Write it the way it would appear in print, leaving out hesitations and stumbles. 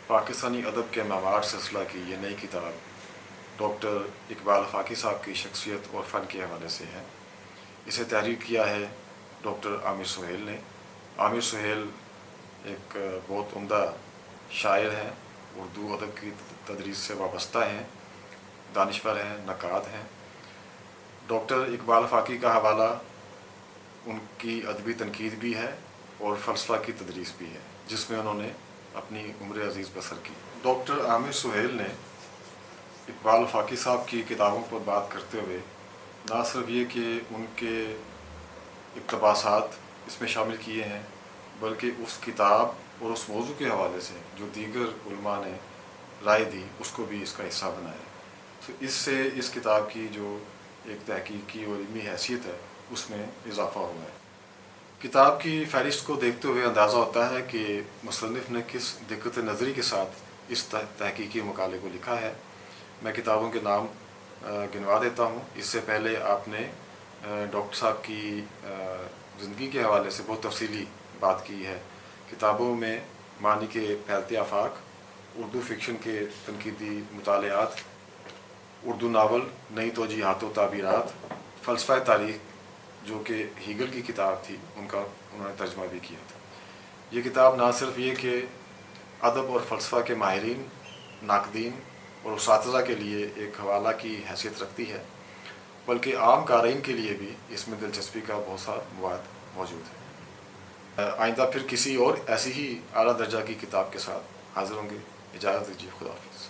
پاکستانی ادب کے معمار سلسلہ کی یہ نئی کتاب ڈاکٹر اقبال آفاقی صاحب کی شخصیت اور فن کے حوالے سے ہے۔ اسے تحریر کیا ہے ڈاکٹر عامر سہیل نے۔ عامر سہیل ایک بہت عمدہ شاعر ہیں، اردو ادب کی تدریس سے وابستہ ہیں، دانشور ہیں، نقاد ہیں۔ ڈاکٹر اقبال آفاقی کا حوالہ ان کی ادبی تنقید بھی ہے اور فلسفہ کی تدریس بھی ہے، جس میں انہوں نے اپنی عمر عزیز بسر کی۔ ڈاکٹر عامر سہیل نے اقبال آفاقی صاحب کی کتابوں پر بات کرتے ہوئے نہ صرف یہ کہ ان کے اقتباسات اس میں شامل کیے ہیں، بلکہ اس کتاب اور اس موضوع کے حوالے سے جو دیگر علماء نے رائے دی اس کو بھی اس کا حصہ بنایا۔ تو اس سے اس کتاب کی جو ایک تحقیقی اور علمی حیثیت ہے اس میں اضافہ ہوا ہے۔ کتاب کی فہرست کو دیکھتے ہوئے اندازہ ہوتا ہے کہ مصنف نے کس دقت نظری کے ساتھ اس تحقیقی مقالے کو لکھا ہے۔ میں کتابوں کے نام گنوا دیتا ہوں۔ اس سے پہلے آپ نے ڈاکٹر صاحب کی زندگی کے حوالے سے بہت تفصیلی بات کی ہے۔ کتابوں میں معنی کے پھیلتے آفاق، اردو فکشن کے تنقیدی مطالعات، اردو ناول، نئی توجیہات و تعبیرات، فلسفہ تاریخ جو کہ ہیگل کی کتاب تھی ان کا انہوں نے ترجمہ بھی کیا تھا۔ یہ کتاب نہ صرف یہ کہ ادب اور فلسفہ کے ماہرین، ناقدین اور اساتذہ کے لیے ایک حوالہ کی حیثیت رکھتی ہے، بلکہ عام قارئین کے لیے بھی اس میں دلچسپی کا بہت سا مواد موجود ہے۔ آئندہ پھر کسی اور ایسی ہی اعلیٰ درجہ کی کتاب کے ساتھ حاضر ہوں گے۔ اجازت دیجیے، خدا حافظ۔